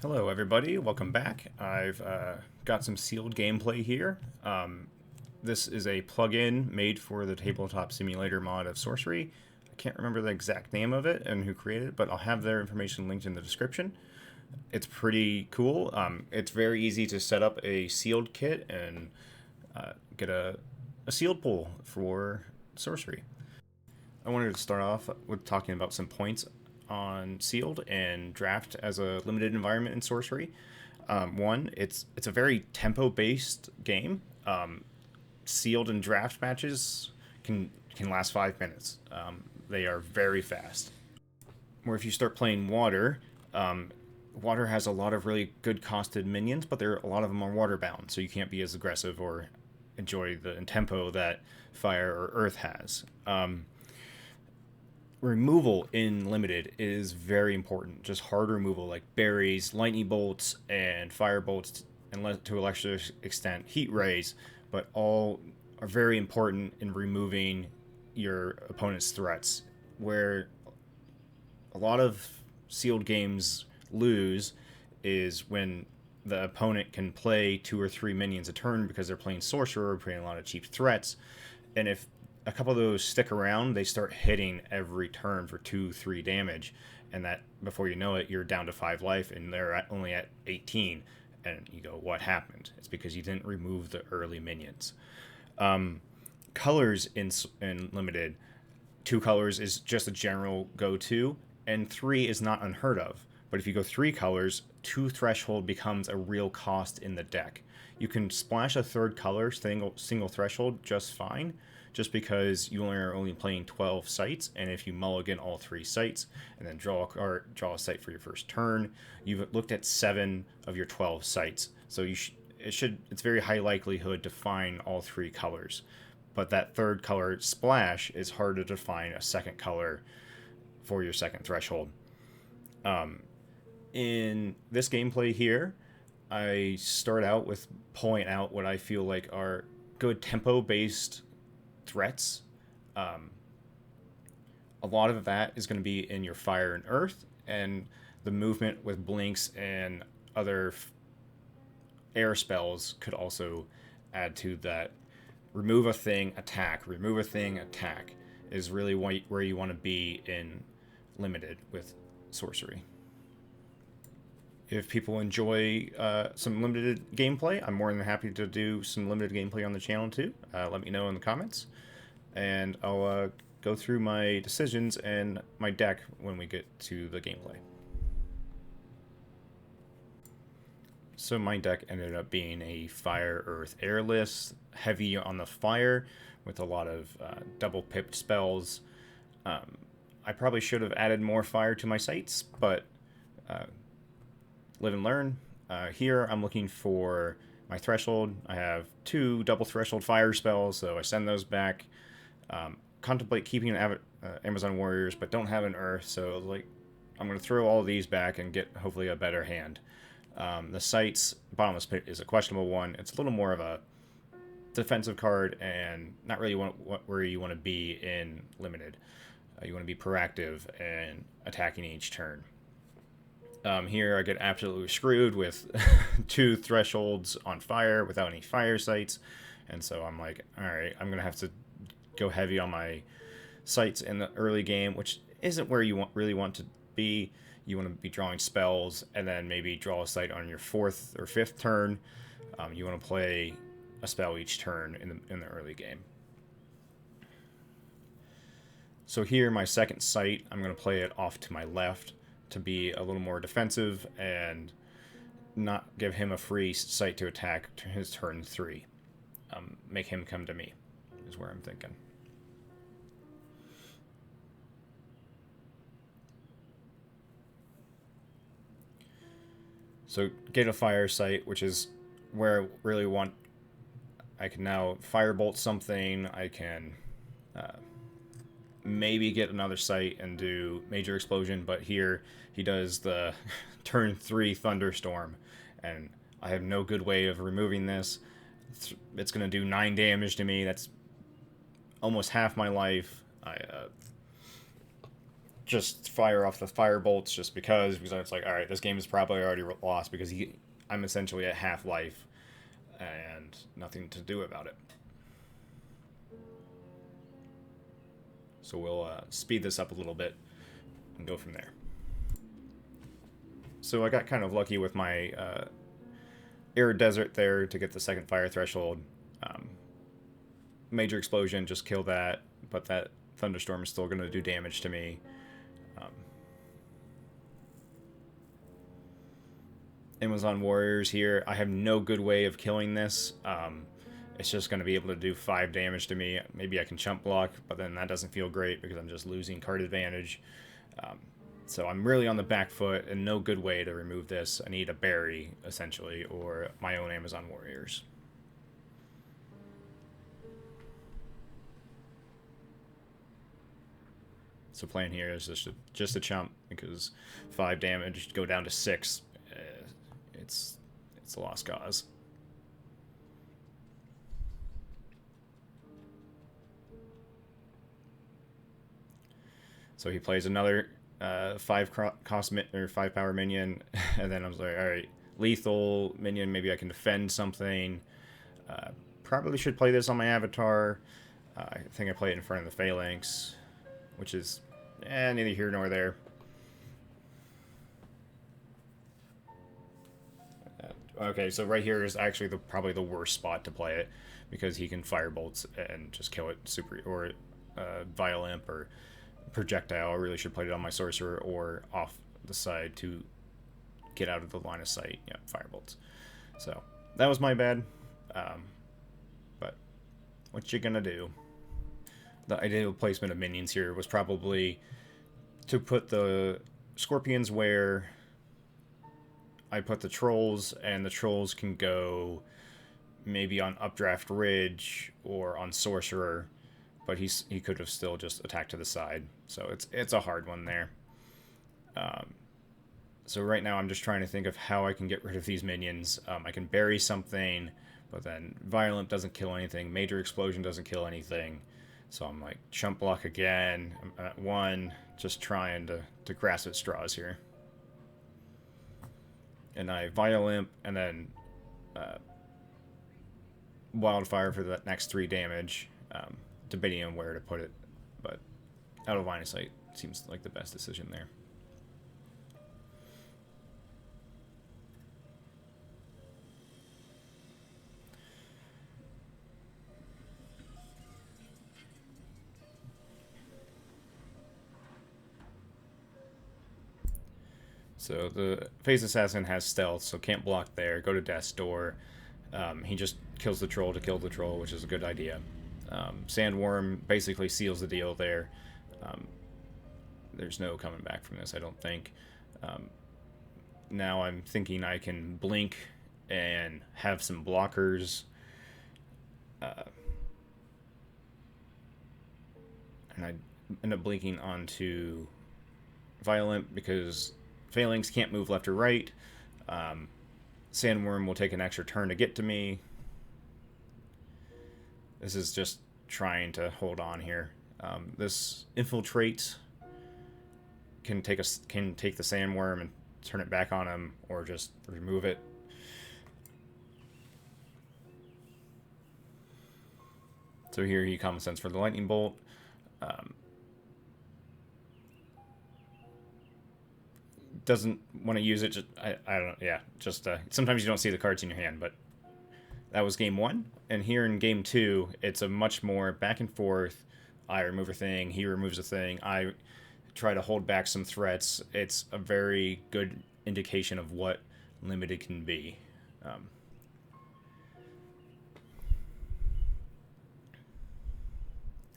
Hello everybody, welcome back. I've got some sealed gameplay here. This is a plugin made for the tabletop simulator mod of Sorcery. I can't remember the exact name of it and who created it, but I'll have their information linked in the description. It's pretty cool. It's very easy to set up a sealed kit and get a sealed pool for Sorcery. I wanted to start off with talking about some points on sealed and draft as a limited environment in Sorcery. One, it's a very tempo based game. Sealed and draft matches can last 5 minutes. They are very fast. Where if you start playing water, water has a lot of really good costed minions, but a lot of them are water bound, so you can't be as aggressive or enjoy the tempo that fire or earth has. Removal in limited is very important. Just hard removal like berries, lightning bolts, and fire bolts, and to a lesser extent heat rays, but all are very important in removing your opponent's threats. Where a lot of sealed games lose is when the opponent can play 2 or 3 minions a turn because they're playing sorcerer or playing a lot of cheap threats, and if a couple of those stick around, they start hitting every turn for 2, 3 damage, and that before you know it, you're down to 5 life, and they're only at 18. And you go, "What happened?" It's because you didn't remove the early minions. Colors in limited, 2 colors is just a general go-to, and 3 is not unheard of. But if you go 3 colors, 2 threshold becomes a real cost in the deck. You can splash a third color single threshold just fine, just because you are only playing 12 sites, and if you mulligan all 3 sites and then draw a site for your first turn, you've looked at 7 of your 12 sites. So it's very high likelihood to find all 3 colors. But that third color splash is harder to find a second color for your second threshold. In this gameplay here, I start out with pulling out what I feel like are good tempo based threats. A lot of that is going to be in your fire and earth, and the movement with blinks and other air spells could also add to that. Remove a thing, attack. Remove a thing, attack is really where you want to be in limited with sorcery. If people enjoy some limited gameplay, I'm more than happy to do some limited gameplay on the channel too. Let me know in the comments, and I'll go through my decisions and my deck when we get to the gameplay. So my deck ended up being a fire, earth, airless, heavy on the fire, with a lot of double pipped spells. I probably should have added more fire to my sites, but live and learn. Here I'm looking for my threshold. I have 2 double threshold fire spells, so I send those back. Contemplate keeping an Amazon Warriors, but don't have an Earth, so like I'm going to throw all these back and get hopefully a better hand. The sites, Bottomless Pit is a questionable one. It's a little more of a defensive card and not really where you want to be in limited. You want to be proactive and attacking each turn. Here I get absolutely screwed with 2 thresholds on fire without any fire sites, and so I'm like, alright, I'm going to have to go heavy on my sites in the early game, which isn't where you really want to be. You want to be drawing spells and then maybe draw a site on your 4th or 5th turn. You want to play a spell each turn in the early game. So here, my second site, I'm going to play it off to my left to be a little more defensive and not give him a free site to attack to his turn 3. Make him come to me, is where I'm thinking. So get a fire site, which is where I really want. I can now firebolt something. I can maybe get another site and do major explosion, but here he does the turn 3 thunderstorm, and I have no good way of removing this. It's going to do 9 damage to me. That's almost half my life. just fire off the fire bolts just because it's like, all right, this game is probably already lost because I'm essentially at half life and nothing to do about it. So we'll speed this up a little bit and go from there. So I got kind of lucky with my arid desert there to get the second fire threshold. Major explosion, just kill that, but that thunderstorm is still going to do damage to me. Amazon warriors here. I have no good way of killing this. It's just going to be able to do 5 damage to me. Maybe I can chump block, but then that doesn't feel great because I'm just losing card advantage. So I'm really on the back foot and no good way to remove this. I need a berry, essentially, or my own Amazon warriors. So playing here is just a chump because 5 damage go down to 6. It's a lost cause. So he plays another 5 cost or 5 power minion, and then I was like, all right, lethal minion. Maybe I can defend something. Probably should play this on my avatar. I think I play it in front of the phalanx, which is neither here nor there. Okay, so right here is actually probably the worst spot to play it because he can fire bolts and just kill it or Violimp or projectile. I really should play it on my sorcerer or off the side to get out of the line of sight. Yeah, firebolts. So that was my bad. But what you gonna do? The ideal placement of minions here was probably to put the scorpions where I put the trolls, and the trolls can go maybe on Updraft Ridge or on Sorcerer, but he could have still just attacked to the side. So it's a hard one there. So right now I'm just trying to think of how I can get rid of these minions. I can bury something, but then Violent doesn't kill anything. Major Explosion doesn't kill anything. So I'm like, chump block again. I'm at 1, just trying to grasp at straws here. And I Violimp, and then Wildfire for the next 3 damage. Debating on where to put it, but out of line of sight seems like the best decision there. So the Phase Assassin has stealth, so can't block there. Go to Death's Door. He just kills the troll to kill the troll, which is a good idea. Sandworm basically seals the deal there. There's no coming back from this, I don't think. Now I'm thinking I can blink and have some blockers. And I end up blinking onto Violent because Phalanx can't move left or right. Sandworm will take an extra turn to get to me. This is just trying to hold on here. This Infiltrate can take the Sandworm and turn it back on him, or just remove it. So here he common sense for the Lightning Bolt. Doesn't want to use it. I don't. Yeah, just sometimes you don't see the cards in your hand, but that was game 1. And here in game 2, it's a much more back and forth. I remove a thing, he removes a thing. I try to hold back some threats. It's a very good indication of what limited can be.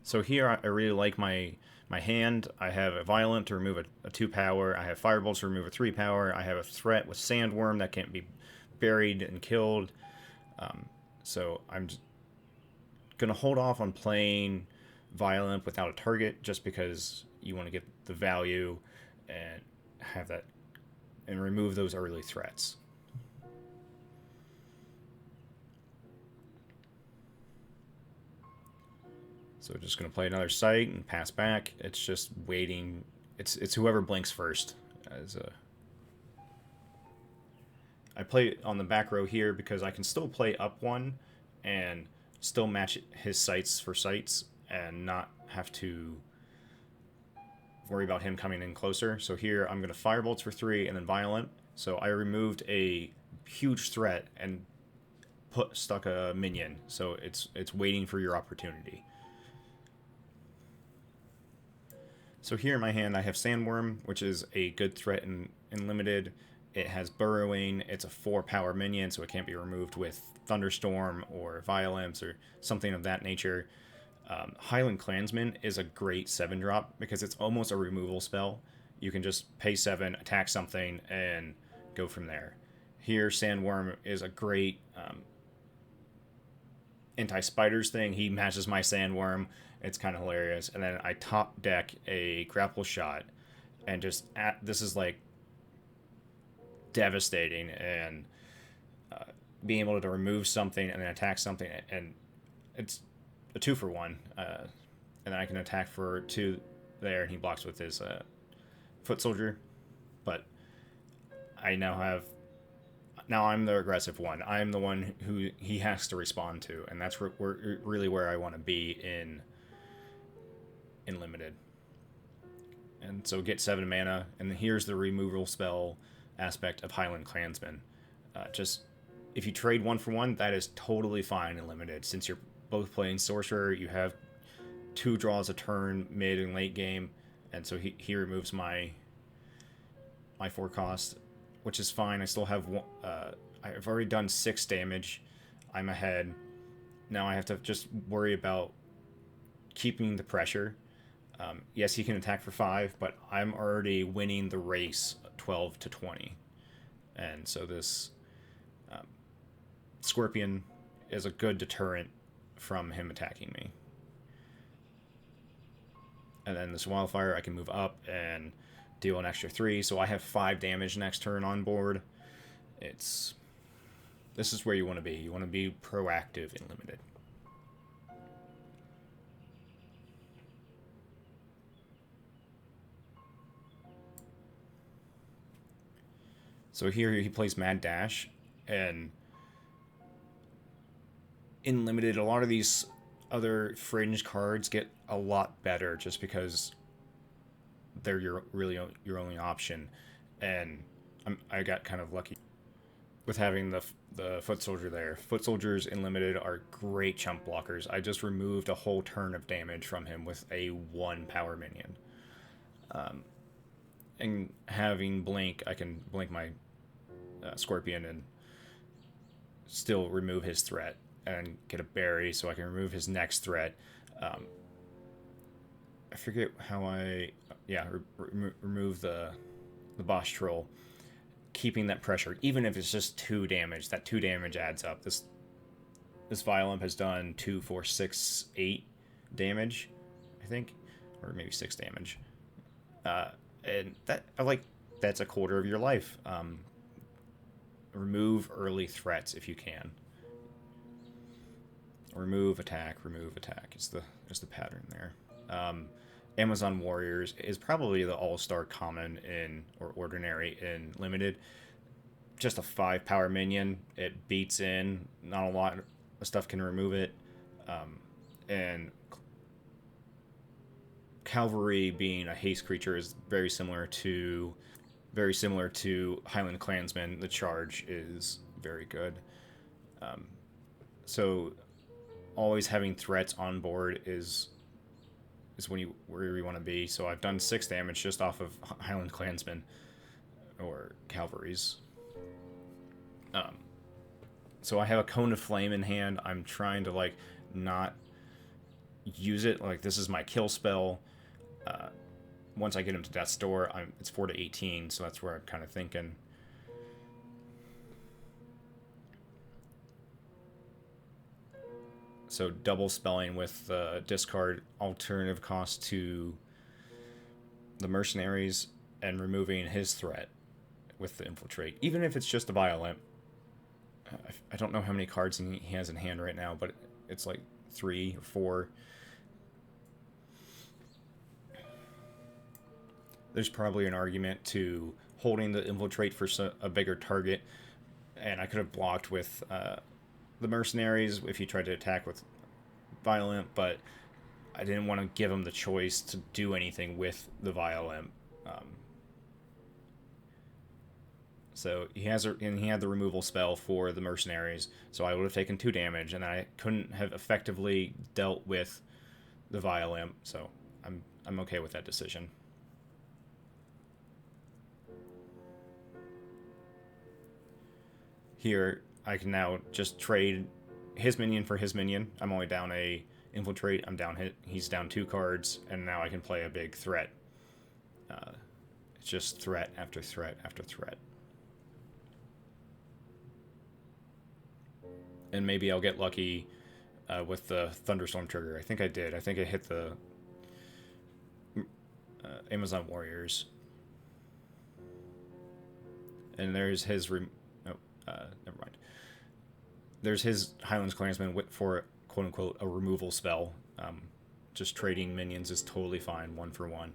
So here I really like my hand. I have a Violent to remove a 2 power. I have Firebolt to remove a 3 power. I have a threat with Sandworm that can't be buried and killed. So I'm going to hold off on playing Violent without a target just because you want to get the value and have that and remove those early threats. So just going to play another sight and pass back. It's just waiting It's whoever blinks first. As I play on the back row here because I can still play up one and still match his sights for sights and not have to worry about him coming in closer. So here I'm going to Firebolts for 3 and then Violent. So I removed a huge threat and stuck a minion. So it's waiting for your opportunity. So here in my hand I have Sandworm, which is a good threat in limited. It has Burrowing. It's a 4 power minion, so it can't be removed with Thunderstorm or Violence or something of that nature. Highland Clansman is a great 7-drop because it's almost a removal spell. You can just pay 7, attack something, and go from there. Here, Sandworm is a great anti-spiders thing. He matches my Sandworm. It's kind of hilarious. And then I top deck a Grapple Shot, and this is like devastating, and being able to remove something and then attack something, and it's a 2-for-1, and then I can attack for 2 there, and he blocks with his Foot Soldier. But I now I'm the aggressive one. I'm the one who he has to respond to, and that's really where I want to be in limited. And so get 7 mana, and here's the removal spell aspect of Highland Clansman. Just if you trade 1-for-1, that is totally fine in limited. Since you're both playing Sorcerer, you have 2 draws a turn mid and late game, and so he removes my 4 cost, which is fine. I still have I've already done 6 damage. I'm ahead. Now I have to just worry about keeping the pressure. Yes, he can attack for 5, but I'm already winning the race 12-20. And so this Scorpion is a good deterrent from him attacking me. And then this Wildfire, I can move up and deal an extra 3, so I have 5 damage next turn on board. This is where you want to be. You want to be proactive in limited. So here he plays Mad Dash, and in limited, a lot of these other fringe cards get a lot better just because they're your only option, and I got kind of lucky with having the Foot Soldier there. Foot Soldiers in limited are great chump blockers. I just removed a whole turn of damage from him with a 1 power minion. And having Blink, I can blink my Scorpion and still remove his threat and get a berry, so I can remove his next threat. I forget how remove the boss troll, keeping that pressure, even if it's just 2 damage. That 2 damage adds up. This Violent has done 2, 4, 6, 8 damage, I think, or maybe 6 damage. And that's a quarter of your life. Remove early threats if you can. Remove attack is the pattern there. Amazon Warriors is probably the all-star common or ordinary in limited. Just a 5 power minion. It beats in. Not a lot of stuff can remove it. And Cavalry being a haste creature is very similar to Highland Clansman. The charge is very good. So always having threats on board is where you want to be. So I've done 6 damage just off of Highland Clansmen or Cavalries. So I have a Cone of Flame in hand. I'm trying to not use it. This is my kill spell. Once I get him to Death's Door, it's 4-18, so that's where I'm kind of thinking. So double spelling with discard alternative cost to the Mercenaries and removing his threat with the Infiltrate. Even if it's just a Violent. I don't know how many cards he has in hand right now, but it's 3 or 4. there's probably an argument to holding the infiltrate for a bigger target, and I could have blocked with the mercenaries if he tried to attack with violent, but I didn't want to give him the choice to do anything with the violent. Um, so he had the removal spell for the mercenaries, so I would have taken 2 damage, and I couldn't have effectively dealt with the violent. So I'm okay with that decision. Here, I can now just trade his minion for his minion. I'm only down a infiltrate. He's down 2 cards, and now I can play a big threat. It's just threat after threat after threat. And maybe I'll get lucky with the thunderstorm trigger. I think I did. I think I hit the Amazon Warriors. And there's his never mind. There's his Highlands Clansman for quote unquote a removal spell. Just trading minions is totally fine, 1 for 1.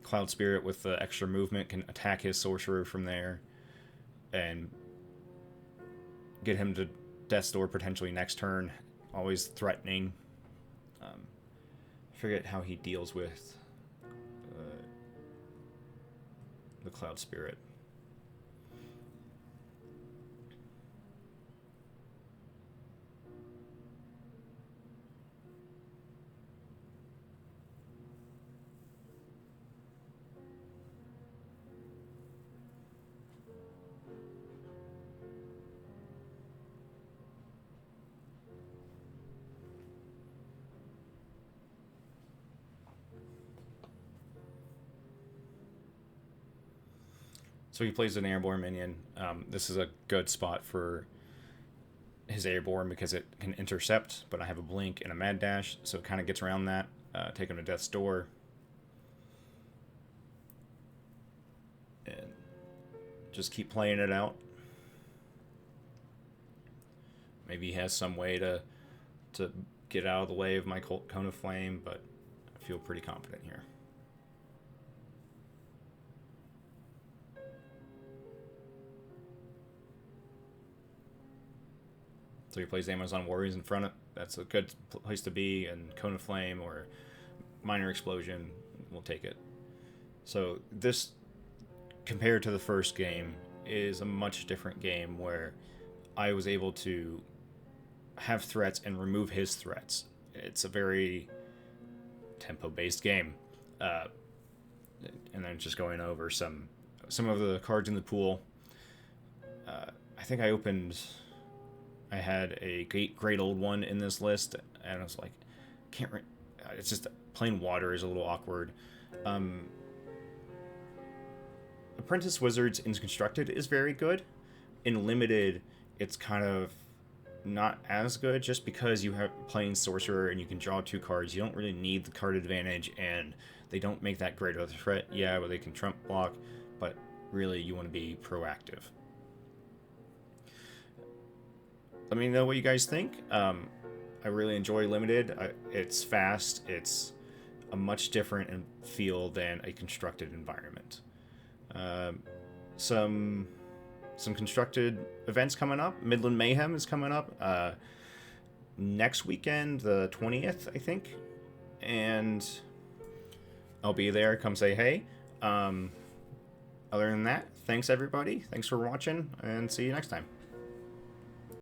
Cloud Spirit with the extra movement can attack his sorcerer from there and get him to Death's Door potentially next turn. Always threatening. I forget how he deals with the Cloud Spirit. So he plays an airborne minion. This is a good spot for his airborne because it can intercept, but I have a blink and a mad dash, so it kind of gets around that. Take him to Death's Door. And just keep playing it out. Maybe he has some way to get out of the way of my Cone of Flame, but I feel pretty confident here. So he plays Amazon Warriors in front of. That's a good place to be, and Cone of Flame or Minor Explosion will take it. So this, compared to the first game, is a much different game where I was able to have threats and remove his threats. It's a very tempo-based game. And then just going over some of the cards in the pool. I think I had a great old one in this list, and I was like, it's just plain water is a little awkward. Apprentice Wizards in Constructed is very good. In Limited, it's kind of not as good just because you have playing Sorcerer and you can draw 2 cards. You don't really need the card advantage, and they don't make that great of a threat. Yeah, but they can trump block, but really you want to be proactive. Let me know what you guys think. I really enjoy Limited. It's fast. It's a much different feel than a constructed environment. Some constructed events coming up. Midland Mayhem is coming up next weekend, the 20th, I think. And I'll be there. Come say hey. Other than that, thanks everybody. Thanks for watching, and see you next time.